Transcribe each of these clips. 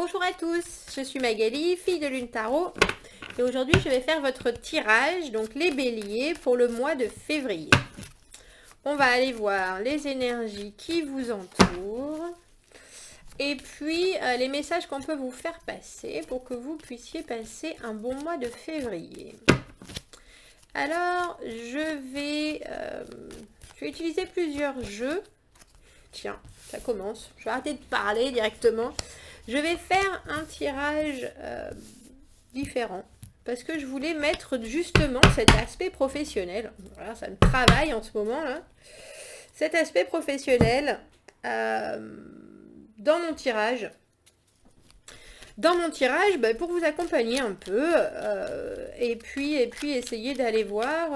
Bonjour à tous, je suis Magali, fille de Lune Tarot, et aujourd'hui je vais faire votre tirage, donc les béliers, pour le mois de février. On va aller voir les énergies qui vous entourent, et puis les messages qu'on peut vous faire passer pour que vous puissiez passer un bon mois de février. Alors, je vais utiliser plusieurs jeux. Tiens, ça commence. Je vais arrêter de parler directement. Je vais faire un tirage différent parce que je voulais mettre justement cet aspect professionnel. Voilà, ça me travaille en ce moment là. Cet aspect professionnel dans mon tirage. Dans mon tirage, pour vous accompagner un peu et puis essayer d'aller voir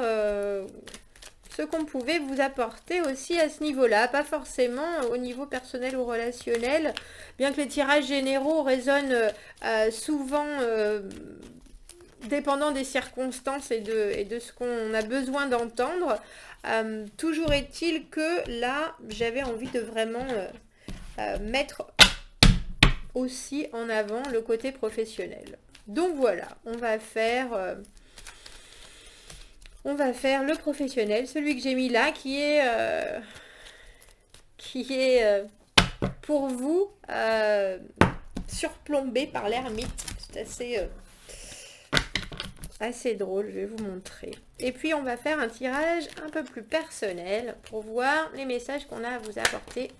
ce qu'on pouvait vous apporter aussi à ce niveau-là, pas forcément au niveau personnel ou relationnel, bien que les tirages généraux résonnent souvent dépendant des circonstances et de ce qu'on a besoin d'entendre. Toujours est-il que là, j'avais envie de vraiment mettre aussi en avant le côté professionnel. Donc voilà, on va faire le professionnel, celui que j'ai mis là, qui est pour vous surplombé par l'ermite. C'est assez drôle, je vais vous montrer. Et puis on va faire un tirage un peu plus personnel pour voir les messages qu'on a à vous apporter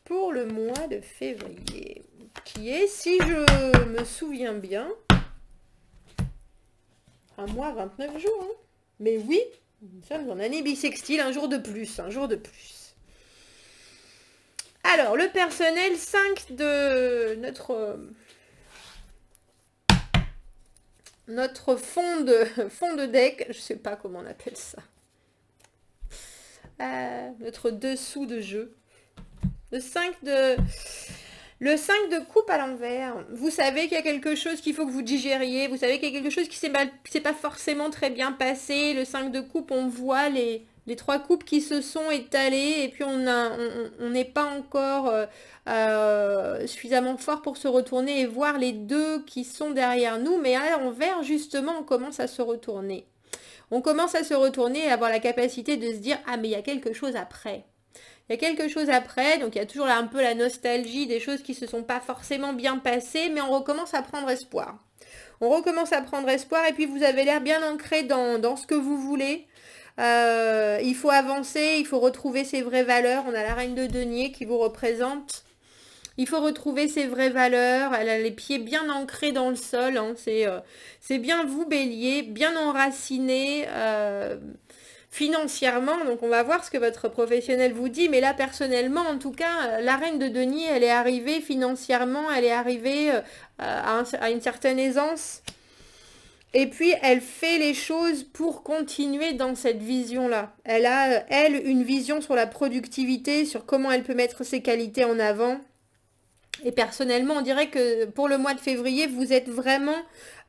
pour le mois de février, qui est, si je me souviens bien, un mois 29 jours. Hein. Mais oui, nous sommes en année bissextile, un jour de plus, un jour de plus. Alors, le personnel 5 de notre fond de deck, je sais pas comment on appelle ça. Notre dessous de jeu. Le 5 de coupe à l'envers. Vous savez qu'il y a quelque chose qu'il faut que vous digériez. Vous savez qu'il y a quelque chose qui s'est pas forcément très bien passé. Le 5 de coupe, on voit les 3 coupes qui se sont étalées. Et puis on n'est pas encore suffisamment fort pour se retourner et voir les 2 qui sont derrière nous. Mais à l'envers, justement, on commence à se retourner. On commence à se retourner et avoir la capacité de se dire « Ah, mais il y a quelque chose après ». Il y a quelque chose après, donc il y a toujours là un peu la nostalgie des choses qui ne se sont pas forcément bien passées, mais on recommence à prendre espoir. On recommence à prendre espoir et puis vous avez l'air bien ancré dans ce que vous voulez. Il faut avancer, il faut retrouver ses vraies valeurs. On a la reine de denier qui vous représente. Il faut retrouver ses vraies valeurs. Elle a les pieds bien ancrés dans le sol. Hein. C'est bien vous, bélier, bien enraciné. Financièrement, donc on va voir ce que votre professionnel vous dit, mais là personnellement en tout cas, la reine de denier, elle est arrivée financièrement, elle est arrivée à une certaine aisance, et puis elle fait les choses pour continuer dans cette vision-là. Elle a, elle, une vision sur la productivité, sur comment elle peut mettre ses qualités en avant. Et personnellement, on dirait que pour le mois de février, vous êtes vraiment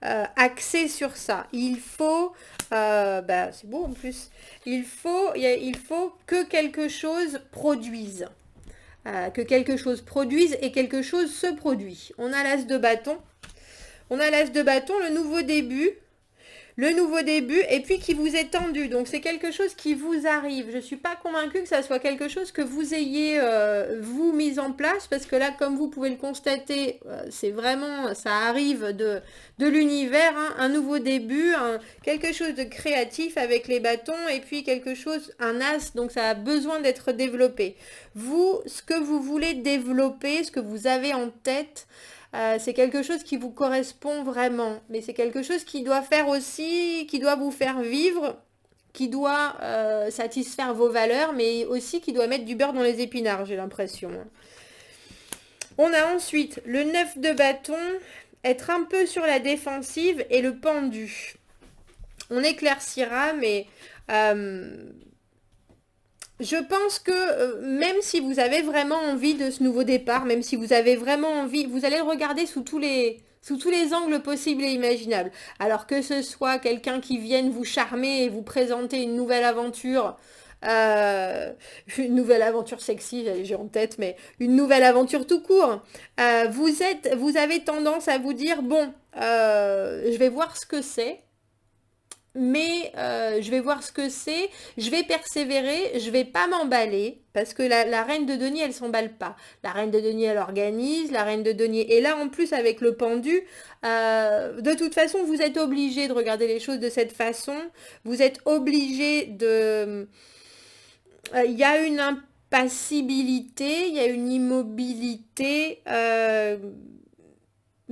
axé sur ça. Il faut, c'est beau en plus, il faut que quelque chose produise. Que quelque chose produise et quelque chose se produit. On a l'as de bâton. On a l'as de bâton, le nouveau début. Le nouveau début, et puis qui vous est tendu. Donc, c'est quelque chose qui vous arrive. Je ne suis pas convaincue que ça soit quelque chose que vous ayez, vous, mis en place. Parce que là, comme vous pouvez le constater, c'est vraiment, ça arrive de l'univers. Hein, un nouveau début, quelque chose de créatif avec les bâtons. Et puis, quelque chose, un as. Donc, ça a besoin d'être développé. Vous, ce que vous voulez développer, ce que vous avez en tête... c'est quelque chose qui vous correspond vraiment, mais c'est quelque chose qui doit faire aussi, qui doit vous faire vivre, qui doit satisfaire vos valeurs, mais aussi qui doit mettre du beurre dans les épinards, j'ai l'impression. On a ensuite le 9 de bâton, être un peu sur la défensive, et le pendu. On éclaircira, mais... je pense que même si vous avez vraiment envie de ce nouveau départ, même si vous avez vraiment envie, vous allez le regarder sous tous les angles possibles et imaginables. Alors que ce soit quelqu'un qui vienne vous charmer et vous présenter une nouvelle aventure Euh, une nouvelle aventure sexy, j'ai en tête, mais une nouvelle aventure tout court. Vous avez tendance à vous dire, bon, je vais voir ce que c'est. Mais je vais voir ce que c'est, je vais persévérer, je vais pas m'emballer, parce que la reine de denier, elle s'emballe pas. La reine de denier, elle organise, la reine de denier, et là en plus avec le pendu, de toute façon, vous êtes obligé de regarder les choses de cette façon, vous êtes obligé de... Il y a une impassibilité, il y a une immobilité,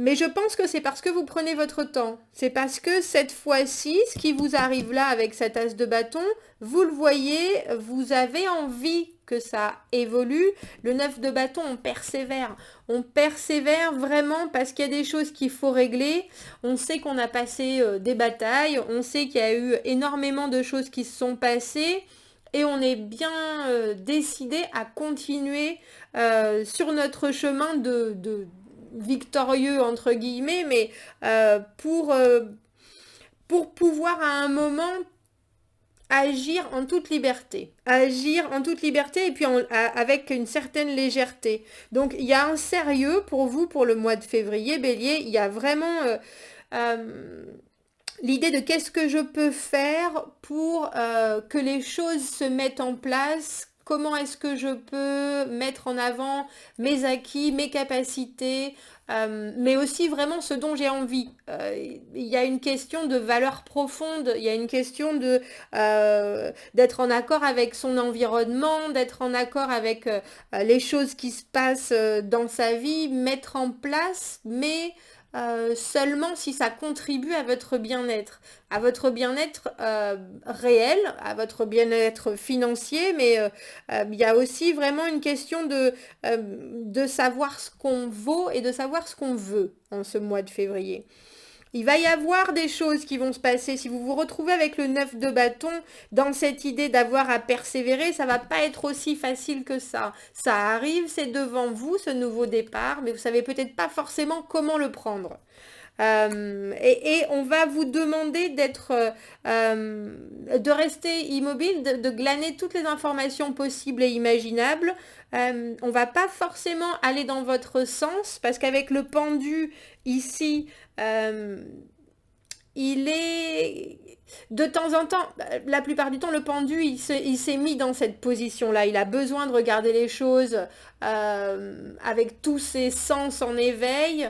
mais je pense que c'est parce que vous prenez votre temps. C'est parce que cette fois-ci, ce qui vous arrive là avec cet as de bâton, vous le voyez, vous avez envie que ça évolue. Le 9 de bâton, on persévère. On persévère vraiment parce qu'il y a des choses qu'il faut régler. On sait qu'on a passé des batailles. On sait qu'il y a eu énormément de choses qui se sont passées. Et on est bien décidé à continuer sur notre chemin de victorieux entre guillemets, mais pour pouvoir à un moment agir en toute liberté. Agir en toute liberté et puis avec une certaine légèreté. Donc il y a un sérieux pour vous pour le mois de février, Bélier. Il y a vraiment l'idée de qu'est-ce que je peux faire pour que les choses se mettent en place. Comment est-ce que je peux mettre en avant mes acquis, mes capacités, mais aussi vraiment ce dont j'ai envie. Il y a une question de valeur profonde, il y a une question de d'être en accord avec son environnement, d'être en accord avec les choses qui se passent dans sa vie, mettre en place, mais seulement si ça contribue à votre bien-être réel, à votre bien-être financier, mais il y a aussi vraiment une question de savoir ce qu'on vaut et de savoir ce qu'on veut en ce mois de février. Il va y avoir des choses qui vont se passer. Si vous vous retrouvez avec le 9 de bâton dans cette idée d'avoir à persévérer, ça va pas être aussi facile que ça. Ça arrive, c'est devant vous ce nouveau départ, mais vous savez peut-être pas forcément comment le prendre. Et on va vous demander de rester immobile, de glaner toutes les informations possibles et imaginables. On va pas forcément aller dans votre sens parce qu'avec le pendu ici, il est de temps en temps, la plupart du temps, le pendu, il s'est mis dans cette position-là. Il a besoin de regarder les choses avec tous ses sens en éveil.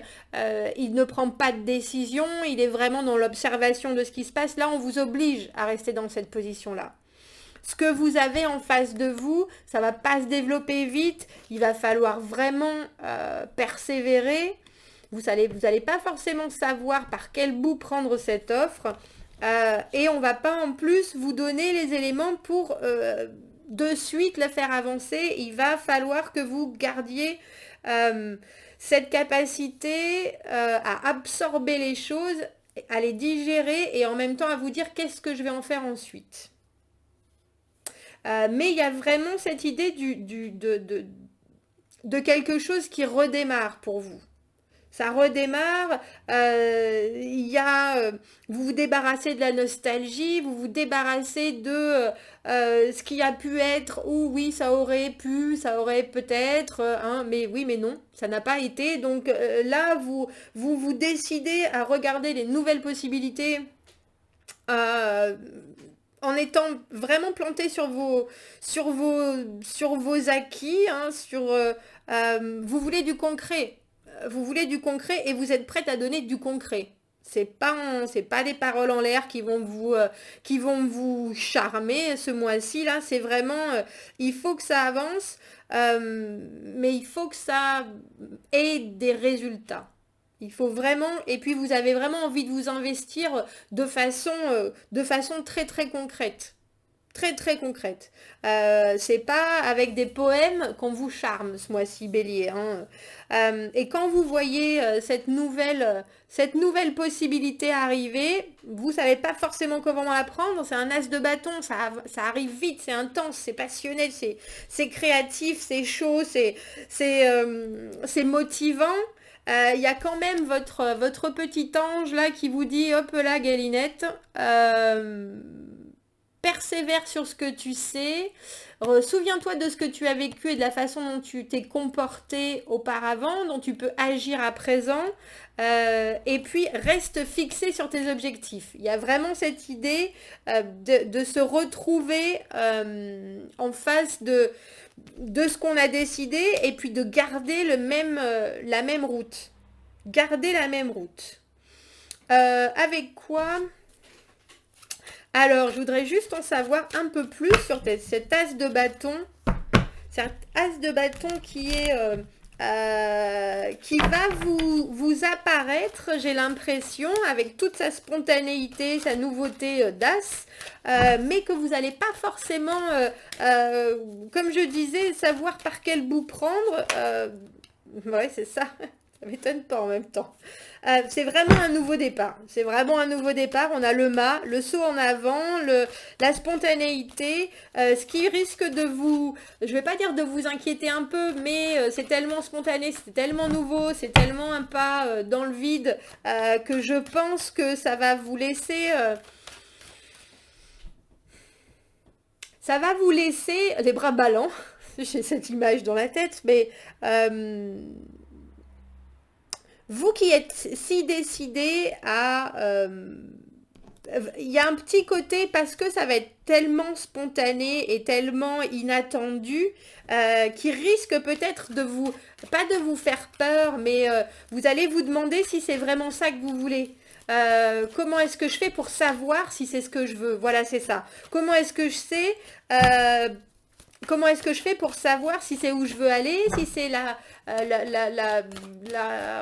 Il ne prend pas de décision. Il est vraiment dans l'observation de ce qui se passe. Là, on vous oblige à rester dans cette position-là. Ce que vous avez en face de vous, ça va pas se développer vite. Il va falloir vraiment persévérer. Vous allez pas forcément savoir par quel bout prendre cette offre. Et on va pas en plus vous donner les éléments pour de suite la faire avancer. Il va falloir que vous gardiez cette capacité à absorber les choses, à les digérer et en même temps à vous dire qu'est-ce que je vais en faire ensuite. Mais il y a vraiment cette idée de quelque chose qui redémarre pour vous. Ça redémarre, vous vous débarrassez de la nostalgie, vous vous débarrassez de ce qui a pu être, ou oui, ça aurait pu, ça aurait peut-être, hein, mais oui, mais non, ça n'a pas été. Donc là, vous décidez à regarder les nouvelles possibilités en étant vraiment planté sur vos acquis, hein, vous voulez du concret. Vous voulez du concret et vous êtes prête à donner du concret. C'est pas des paroles en l'air qui vont vous charmer ce mois-ci là. C'est vraiment, il faut que ça avance, mais il faut que ça ait des résultats. Il faut vraiment, et puis vous avez vraiment envie de vous investir de façon très très concrète. Très très concrète. C'est pas avec des poèmes qu'on vous charme ce mois-ci, Bélier. Hein. Et quand vous voyez cette nouvelle possibilité arriver, vous savez pas forcément comment la prendre. C'est un as de bâton, ça arrive vite, c'est intense, c'est passionnel, c'est créatif, c'est chaud, c'est motivant. Il y a quand même votre petit ange là qui vous dit hop là Galinette, persévère sur ce que tu sais, souviens-toi de ce que tu as vécu et de la façon dont tu t'es comporté auparavant, dont tu peux agir à présent, et puis reste fixé sur tes objectifs. Il y a vraiment cette idée de se retrouver en face de ce qu'on a décidé et puis de garder la même route. Garder la même route. Avec quoi? Alors, je voudrais juste en savoir un peu plus sur cet as de bâton. Cet as de bâton qui va vous apparaître, j'ai l'impression, avec toute sa spontanéité, sa nouveauté d'as, mais que vous n'allez pas forcément, comme je disais, savoir par quel bout prendre. Ouais, c'est ça. Ça m'étonne pas en même temps. C'est vraiment un nouveau départ. C'est vraiment un nouveau départ. On a le mât, le saut en avant, la spontanéité, ce qui risque de vous, je vais pas dire de vous inquiéter un peu, mais c'est tellement spontané, c'est tellement nouveau, c'est tellement un pas dans le vide que je pense que ça va vous laisser... ça va vous laisser les bras ballants. J'ai cette image dans la tête, mais... vous qui êtes si décidé à... il y a un petit côté parce que ça va être tellement spontané et tellement inattendu qui risque peut-être de vous... pas de vous faire peur, mais vous allez vous demander si c'est vraiment ça que vous voulez. Comment est-ce que je fais pour savoir si c'est ce que je veux? Voilà, c'est ça. Comment est-ce que je sais... comment est-ce que je fais pour savoir si c'est où je veux aller, si c'est la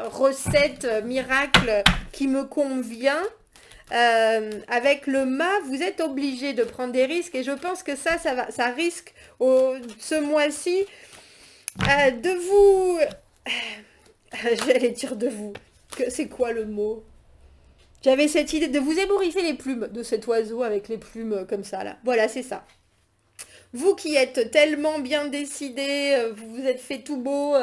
recette miracle qui me convient? Avec le mât, vous êtes obligé de prendre des risques et je pense que ça risque ce mois-ci de vous... J'allais dire de vous. C'est quoi le mot? J'avais cette idée de vous ébouriffer les plumes de cet oiseau avec les plumes comme ça là. Voilà, c'est ça. Vous qui êtes tellement bien décidé, vous vous êtes fait tout beau,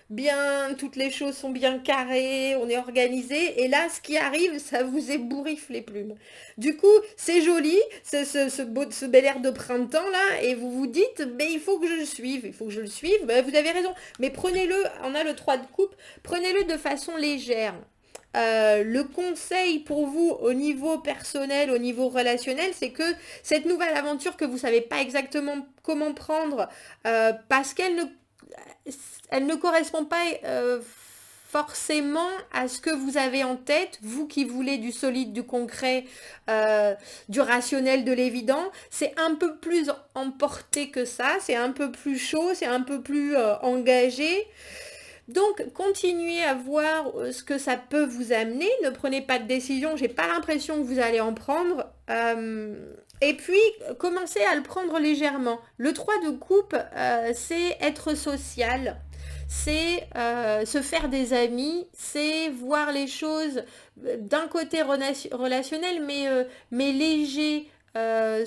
bien, toutes les choses sont bien carrées, on est organisé, et là, ce qui arrive, ça vous ébouriffe les plumes. Du coup, c'est joli, ce bel air de printemps là, et vous vous dites, mais il faut que je le suive, il faut que je le suive, ben, vous avez raison, mais prenez-le, on a le 3 de coupe, prenez-le de façon légère. Le conseil pour vous au niveau personnel, au niveau relationnel, c'est que cette nouvelle aventure que vous ne savez pas exactement comment prendre, parce qu'elle ne correspond pas forcément à ce que vous avez en tête, vous qui voulez du solide, du concret, du rationnel, de l'évident, c'est un peu plus emporté que ça, c'est un peu plus chaud, c'est un peu plus engagé. Donc, continuez à voir ce que ça peut vous amener. Ne prenez pas de décision. J'ai pas l'impression que vous allez en prendre. Et puis, commencez à le prendre légèrement. Le 3 de coupe, c'est être social. C'est se faire des amis. C'est voir les choses d'un côté relationnel, mais léger,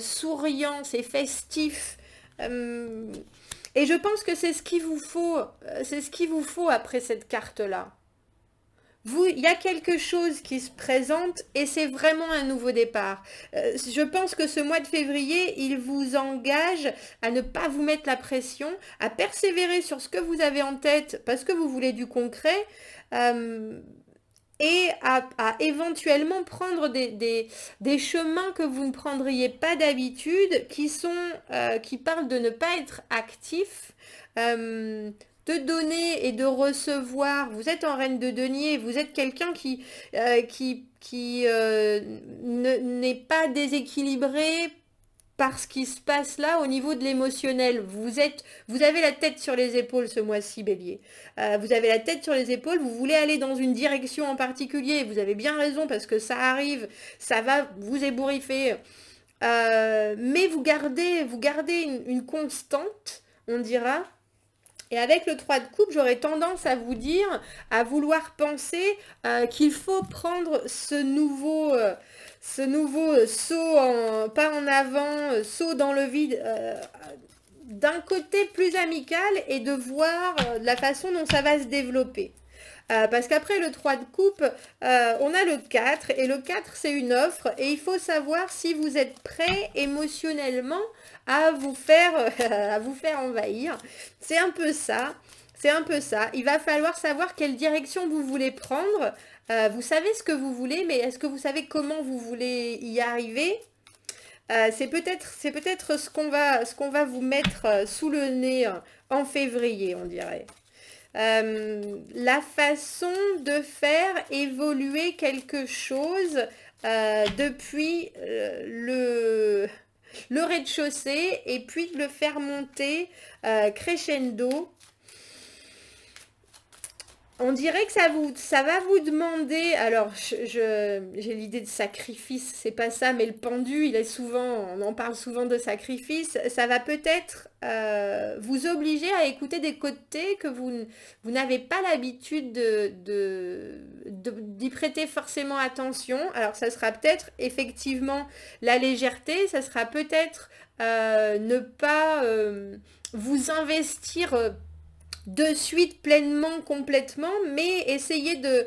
souriant, c'est festif. Et je pense que c'est ce qu'il vous faut après cette carte-là. Il y a quelque chose qui se présente et c'est vraiment un nouveau départ. Je pense que ce mois de février, il vous engage à ne pas vous mettre la pression, à persévérer sur ce que vous avez en tête parce que vous voulez du concret. Et à éventuellement prendre des chemins que vous ne prendriez pas d'habitude, qui parlent de ne pas être actif, de donner et de recevoir. Vous êtes en reine de denier, vous êtes quelqu'un qui n'est pas déséquilibré par ce qui se passe là au niveau de l'émotionnel. Vous avez la tête sur les épaules ce mois-ci, Bélier. Vous avez la tête sur les épaules, vous voulez aller dans une direction en particulier, vous avez bien raison parce que ça arrive, ça va vous ébouriffer. Mais vous gardez une constante, on dira. Et avec le 3 de coupe, j'aurais tendance à vous dire, à vouloir penser qu'il faut prendre ce nouveau saut, pas en avant, saut dans le vide, d'un côté plus amical et de voir la façon dont ça va se développer. Parce qu'après le 3 de coupe, on a le 4, et le 4 c'est une offre, et il faut savoir si vous êtes prêt émotionnellement à vous faire, à vous faire envahir. C'est un peu ça, c'est un peu ça. Il va falloir savoir quelle direction vous voulez prendre. Vous savez ce que vous voulez, mais est-ce que vous savez comment vous voulez y arriver? C'est peut-être ce qu'on va vous mettre sous le nez en février, on dirait. La façon de faire évoluer quelque chose depuis le rez-de-chaussée et puis de le faire monter crescendo. On dirait que ça va vous demander, alors j'ai l'idée de sacrifice, c'est pas ça, mais le pendu, on en parle souvent de sacrifice, ça va peut-être vous obliger à écouter des côtés que vous n'avez pas l'habitude d'y prêter forcément attention. Alors ça sera peut-être effectivement la légèreté, ça sera peut-être ne pas vous investir de suite pleinement, complètement, mais essayer de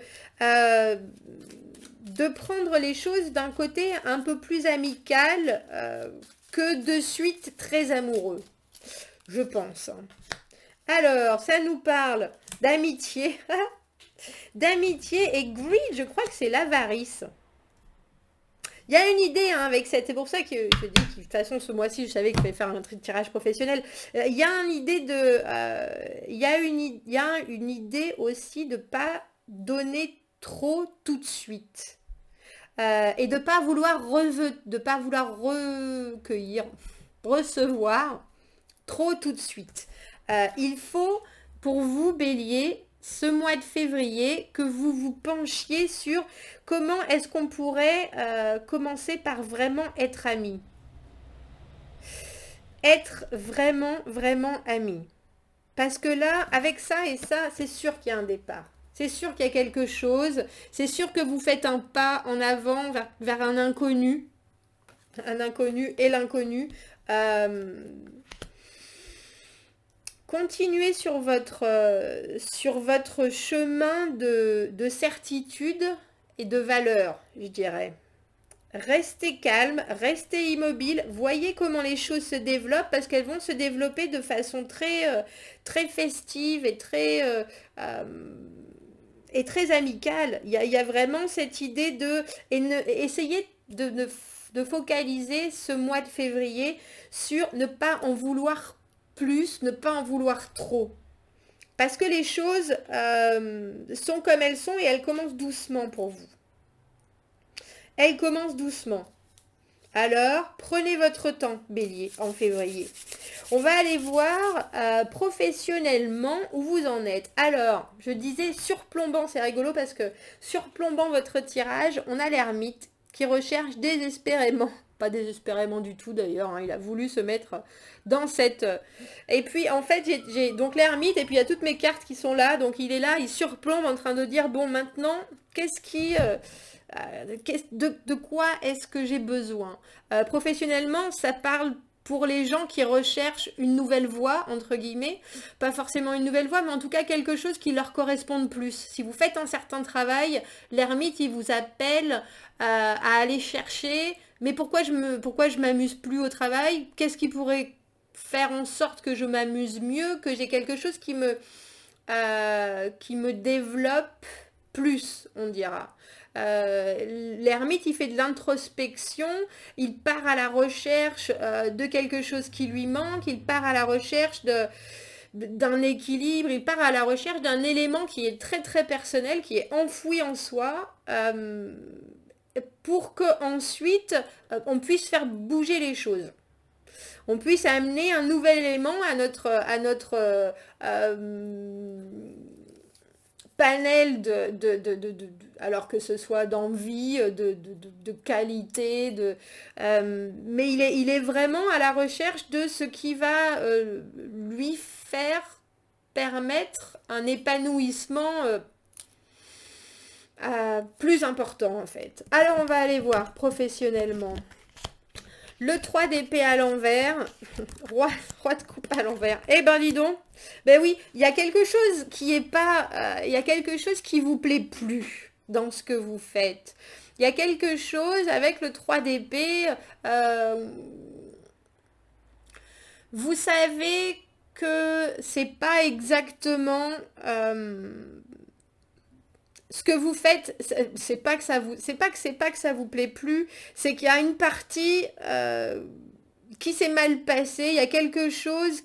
prendre les choses d'un côté un peu plus amical que de suite très amoureux, je pense. Alors, ça nous parle d'amitié, d'amitié et greed, je crois que c'est l'avarice. Il y a une idée hein, avec cette, c'est pour ça que je dis que de toute façon ce mois-ci je savais qu'il fallait faire un tirage professionnel. Il y a une idée il y a une idée aussi de pas donner trop tout de suite et de pas vouloir recueillir, recevoir trop tout de suite. Il faut pour vous Bélier ce mois de février que vous vous penchiez sur comment est-ce qu'on pourrait commencer par vraiment être amis. Être vraiment, vraiment amis. Parce que là, avec ça et ça, c'est sûr qu'il y a un départ. C'est sûr qu'il y a quelque chose. C'est sûr que vous faites un pas en avant vers un inconnu. Un inconnu et l'inconnu. Continuez sur votre chemin de certitude et de valeur, je dirais. Restez calme, restez immobile, voyez comment les choses se développent parce qu'elles vont se développer de façon très festive et très amicale. Il y a vraiment cette idée essayer de focaliser ce mois de février sur ne pas en vouloir plus, ne pas en vouloir trop. Parce que les choses sont comme elles sont et elles commencent doucement pour vous. Elles commencent doucement. Alors, prenez votre temps, Bélier, en février. On va aller voir professionnellement où vous en êtes. Alors, je disais surplombant, c'est rigolo parce que surplombant votre tirage, on a l'ermite qui recherche désespérément. Pas désespérément du tout d'ailleurs, hein, il a voulu se mettre dans cette... Et puis en fait, j'ai donc l'ermite et puis il y a toutes mes cartes qui sont là, donc il est là, il surplombe en train de dire, bon maintenant, de quoi est-ce que j'ai besoin professionnellement, ça parle pour les gens qui recherchent une nouvelle voie, entre guillemets, pas forcément une nouvelle voie, mais en tout cas quelque chose qui leur corresponde plus. Si vous faites un certain travail, l'ermite, il vous appelle à aller chercher, mais pourquoi je m'amuse plus au travail? Qu'est-ce qui pourrait faire en sorte que je m'amuse mieux, que j'ai quelque chose qui me développe plus, on dira. L'ermite, il fait de l'introspection, il part à la recherche de quelque chose qui lui manque, il part à la recherche d'un équilibre, il part à la recherche d'un élément qui est très très personnel, qui est enfoui en soi, pour qu'ensuite on puisse faire bouger les choses. On puisse amener un nouvel élément à notre panel alors que ce soit d'envie, de qualité, mais il est vraiment à la recherche de ce qui va lui faire permettre un épanouissement plus important en fait. Alors on va aller voir professionnellement. Le 3 d'épée à l'envers, roi de coupe à l'envers. Eh ben dis donc, ben oui, il y a quelque chose qui est pas, il y a quelque chose qui vous plaît plus dans ce que vous faites. Il y a quelque chose avec le 3 d'épée, euh, vous savez que c'est pas exactement ce que vous faites, c'est pas que ça vous, c'est pas que ça vous plaît plus, c'est qu'il y a une partie qui s'est mal passée, il y a quelque chose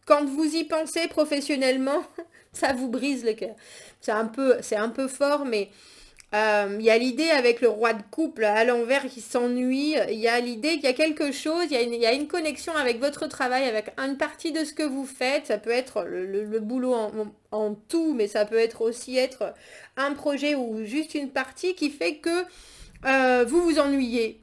quand vous y pensez professionnellement, ça vous brise le cœur. C'est un peu fort, mais il y a l'idée avec le roi de coupe là, à l'envers qui s'ennuie. Il y a l'idée qu'il y a quelque chose, il y a une connexion avec votre travail, avec une partie de ce que vous faites. Ça peut être le boulot en tout, mais ça peut être un projet ou juste une partie qui fait que vous vous ennuyez.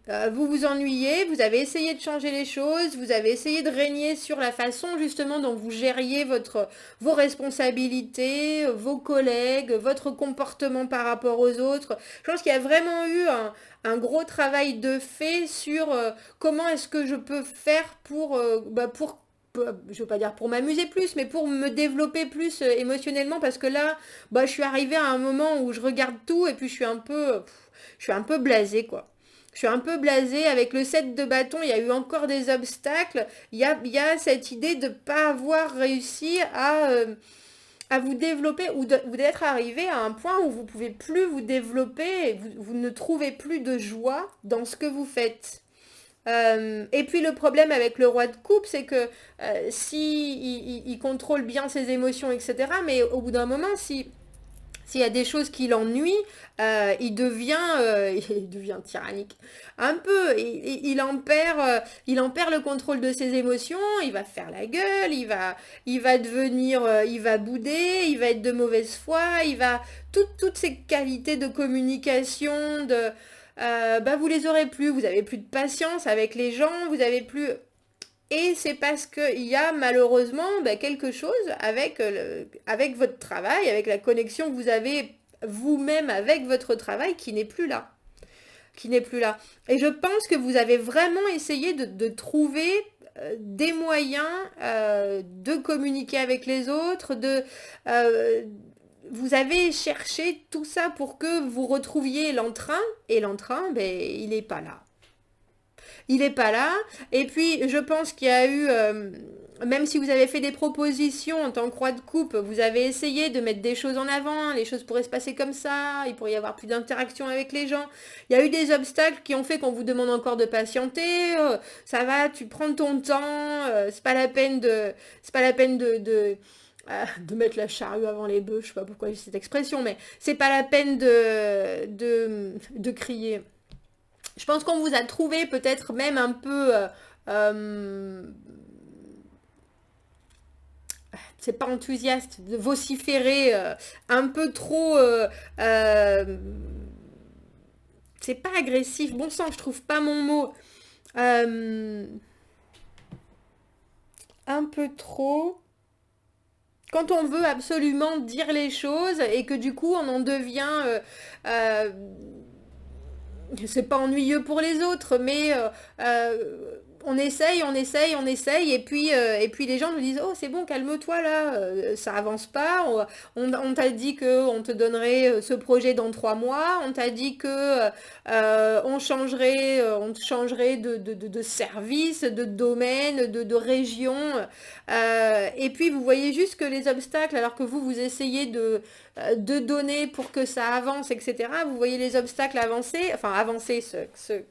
Vous avez essayé de changer les choses, vous avez essayé de régner sur la façon justement dont vous gériez vos responsabilités, vos collègues, votre comportement par rapport aux autres. Je pense qu'il y a vraiment eu un gros travail de fait sur comment est-ce que je peux faire je veux pas dire pour m'amuser plus, mais pour me développer plus émotionnellement, parce que là, je suis arrivée à un moment où je regarde tout et puis je suis un peu blasée, quoi. Je suis un peu blasée avec le set de bâton, il y a eu encore des obstacles. Il y a cette idée de ne pas avoir réussi à vous développer ou d'être arrivé à un point où vous ne pouvez plus vous développer, et vous ne trouvez plus de joie dans ce que vous faites. Et puis le problème avec le roi de coupe, c'est que si il contrôle bien ses émotions, etc., mais au bout d'un moment, s'il y a des choses qui l'ennuient, il devient tyrannique. Un peu, il en perd le contrôle de ses émotions, il va faire la gueule, il va bouder, il va être de mauvaise foi, toutes ces qualités de communication, vous les aurez plus, vous avez plus de patience avec les gens, vous avez plus. Et c'est parce qu'il y a malheureusement quelque chose avec votre travail, avec la connexion que vous avez vous-même avec votre travail qui n'est plus là. Qui n'est plus là. Et je pense que vous avez vraiment essayé de trouver des moyens de communiquer avec les autres, vous avez cherché tout ça pour que vous retrouviez l'entrain, et l'entrain, il n'est pas là. Il n'est pas là. Et puis, je pense qu'il y a eu, même si vous avez fait des propositions en tant que roi de coupe, vous avez essayé de mettre des choses en avant, les choses pourraient se passer comme ça, il pourrait y avoir plus d'interaction avec les gens. Il y a eu des obstacles qui ont fait qu'on vous demande encore de patienter. Ça va, tu prends ton temps, c'est pas la peine de mettre la charrue avant les bœufs, je sais pas pourquoi j'ai cette expression, mais c'est pas la peine de crier. Je pense qu'on vous a trouvé peut-être même un peu. Euh, c'est pas enthousiaste, de vociférer un peu trop. C'est pas agressif, bon sang, je trouve pas mon mot. Euh, un peu trop. Quand on veut absolument dire les choses et que du coup on en devient. Euh, c'est pas ennuyeux pour les autres, mais on essaye, et puis les gens nous disent, oh c'est bon, calme-toi là, ça avance pas, on t'a dit qu'on te donnerait ce projet dans 3 mois, on t'a dit que on changerait de service, de domaine, de région, et puis vous voyez juste que les obstacles, alors que vous essayez de donner pour que ça avance, etc. Vous voyez les obstacles avancer,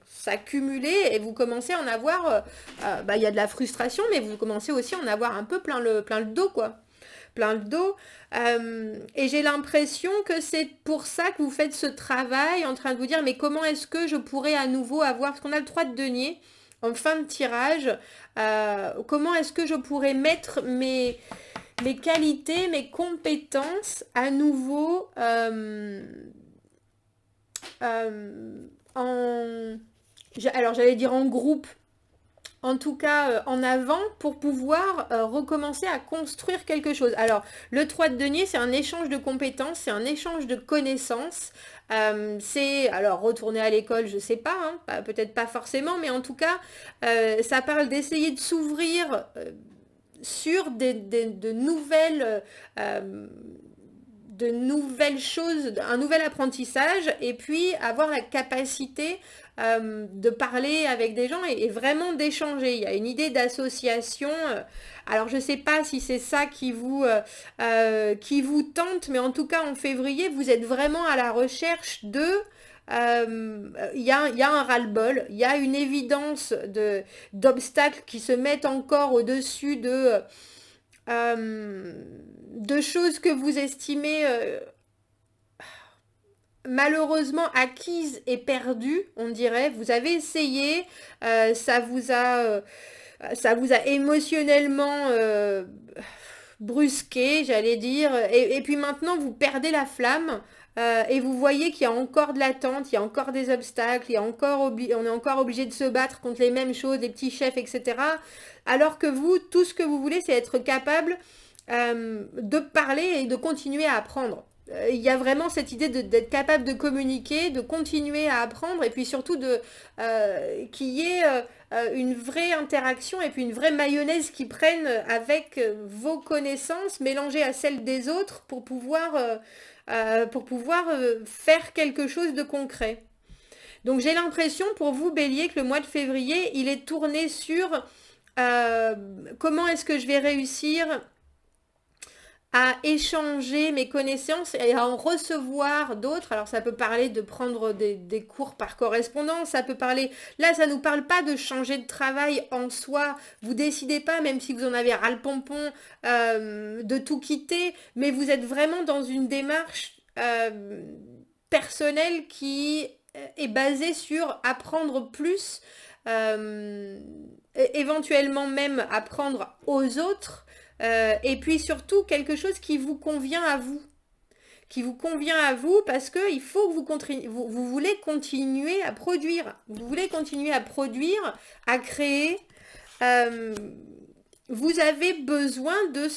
s'accumuler, et vous commencez à en avoir, il y a de la frustration, mais vous commencez aussi à en avoir un peu plein le dos, quoi. Plein le dos. Et j'ai l'impression que c'est pour ça que vous faites ce travail, en train de vous dire, mais comment est-ce que je pourrais à nouveau avoir, parce qu'on a le 3 de denier, en fin de tirage, comment est-ce que je pourrais mettre mes qualités, mes compétences à nouveau euh, en... Alors j'allais dire en groupe, en tout cas en avant pour pouvoir recommencer à construire quelque chose. Alors, le 3 de denier, c'est un échange de compétences, c'est un échange de connaissances. C'est, alors, retourner à l'école, je sais pas, hein, peut-être pas forcément, mais en tout cas, ça parle d'essayer de s'ouvrir sur de nouvelles choses, un nouvel apprentissage, et puis avoir la capacité de parler avec des gens et vraiment d'échanger. Il y a une idée d'association. Alors je ne sais pas si c'est ça qui vous tente, mais en tout cas en février, vous êtes vraiment à la recherche de... y a un ras-le-bol, il y a une évidence d'obstacles qui se mettent encore au-dessus de choses que vous estimez malheureusement acquises et perdues, on dirait. Vous avez essayé, ça vous a émotionnellement brusqué, j'allais dire, et puis maintenant vous perdez la flamme. Et vous voyez qu'il y a encore de l'attente, il y a encore des obstacles, on est encore obligé de se battre contre les mêmes choses, les petits chefs, etc. Alors que vous, tout ce que vous voulez, c'est être capable de parler et de continuer à apprendre. Il y a vraiment cette idée d'être capable de communiquer, de continuer à apprendre et puis surtout qu'il y ait une vraie interaction et puis une vraie mayonnaise qui prenne avec vos connaissances mélangées à celles des autres pour pouvoir faire quelque chose de concret. Donc j'ai l'impression pour vous Bélier que le mois de février il est tourné sur comment est-ce que je vais réussir à échanger mes connaissances et à en recevoir d'autres. Alors ça peut parler de prendre des cours par correspondance, ça peut parler... Là, ça ne nous parle pas de changer de travail en soi. Vous décidez pas, même si vous en avez ras-le-pompon, de tout quitter, mais vous êtes vraiment dans une démarche personnelle qui est basée sur apprendre plus, éventuellement même apprendre aux autres, et puis surtout quelque chose qui vous convient à vous. Qui vous convient à vous parce que il faut que vous voulez continuer à produire. Vous voulez continuer à produire, à créer. Vous avez besoin de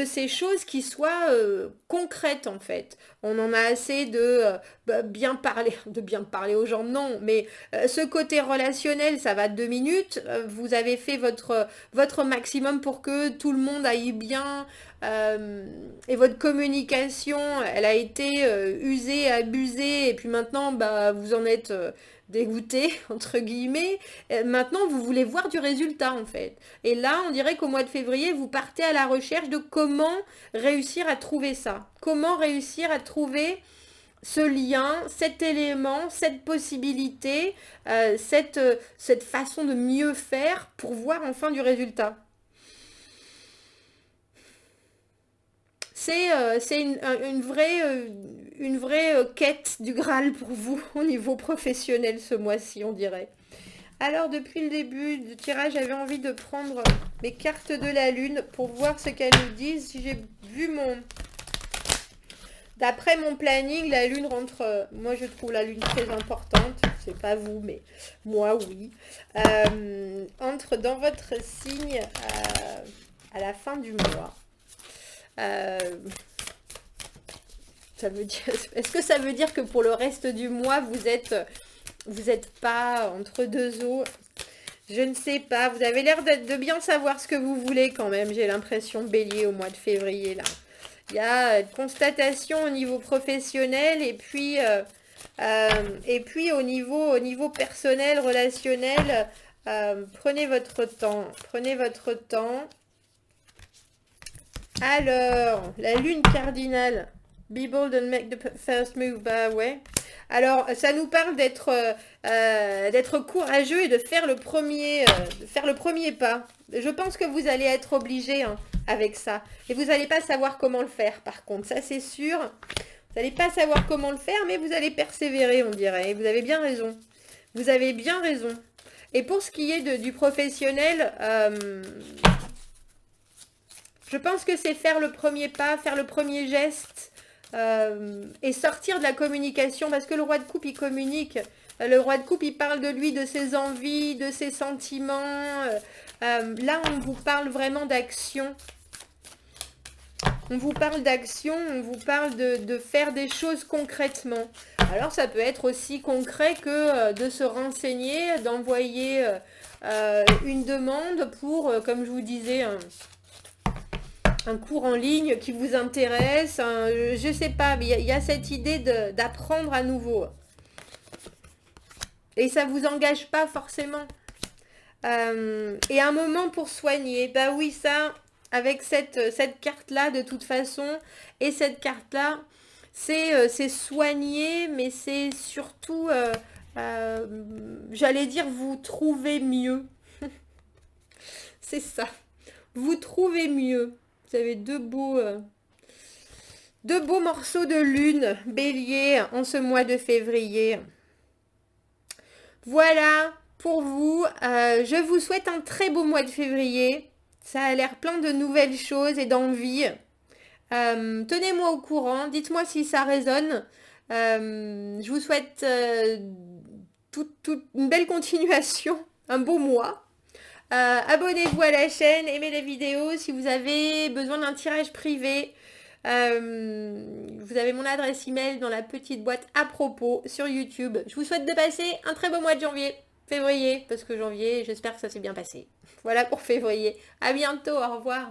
ces choses qui soient concrètes en fait. On en a assez de bien parler aux gens, non, mais ce côté relationnel, ça va 2 minutes. Vous avez fait votre maximum pour que tout le monde aille bien. Et votre communication, elle a été usée, abusée, et puis maintenant, bah, vous en êtes dégoûté, entre guillemets. Maintenant, vous voulez voir du résultat, en fait. Et là, on dirait qu'au mois de février, vous partez à la recherche de comment réussir à trouver ça. Comment réussir à trouver ce lien, cet élément, cette possibilité, cette façon de mieux faire pour voir enfin du résultat. C'est une vraie quête du Graal pour vous au niveau professionnel ce mois-ci, on dirait. Alors, depuis le début du tirage, j'avais envie de prendre mes cartes de la Lune pour voir ce qu'elles nous disent. Si j'ai vu D'après mon planning, la Lune rentre... moi, je trouve la Lune très importante. C'est pas vous, mais moi, oui. Entre dans votre signe à la fin du mois. Est-ce que ça veut dire que pour le reste du mois, vous êtes pas entre deux eaux? Je ne sais pas. Vous avez l'air de bien savoir ce que vous voulez quand même. J'ai l'impression, Bélier, au mois de février, là. Il y a une constatation au niveau professionnel et puis au niveau personnel, relationnel. Prenez votre temps. Prenez votre temps. Alors, la lune cardinale. Be bold and make the first move. Bah ouais. Alors, ça nous parle d'être courageux et de faire le premier pas. Je pense que vous allez être obligé avec ça. Et vous n'allez pas savoir comment le faire, par contre. Ça, c'est sûr. Vous n'allez pas savoir comment le faire, mais vous allez persévérer, on dirait. Et vous avez bien raison. Vous avez bien raison. Et pour ce qui est du professionnel... je pense que c'est faire le premier pas, faire le premier geste et sortir de la communication parce que le roi de coupe, il communique. Le roi de coupe, il parle de lui, de ses envies, de ses sentiments. Là, on vous parle vraiment d'action. On vous parle d'action, on vous parle de faire des choses concrètement. Alors, ça peut être aussi concret que de se renseigner, d'envoyer une demande pour, comme je vous disais, un cours en ligne qui vous intéresse. Je sais pas, mais il y a cette idée d'apprendre à nouveau. Et ça vous engage pas forcément. Et un moment pour soigner. Bah oui, ça, avec cette carte-là, de toute façon, et cette carte-là, c'est soigner, mais c'est surtout, j'allais dire, vous trouvez mieux. C'est ça. Vous trouvez mieux. Vous avez deux beaux morceaux de lune, bélier, en ce mois de février. Voilà pour vous. Je vous souhaite un très beau mois de février. Ça a l'air plein de nouvelles choses et d'envie. Tenez-moi au courant. Dites-moi si ça résonne. Je vous souhaite toute une belle continuation. Un beau mois. Abonnez-vous à la chaîne. Aimez les vidéos. Si vous avez besoin d'un tirage privé. Vous avez mon adresse email dans la petite boîte à propos sur YouTube. Je vous souhaite de passer un très beau mois de février, parce que janvier, j'espère que ça s'est bien passé. Voilà pour février. À bientôt, au revoir.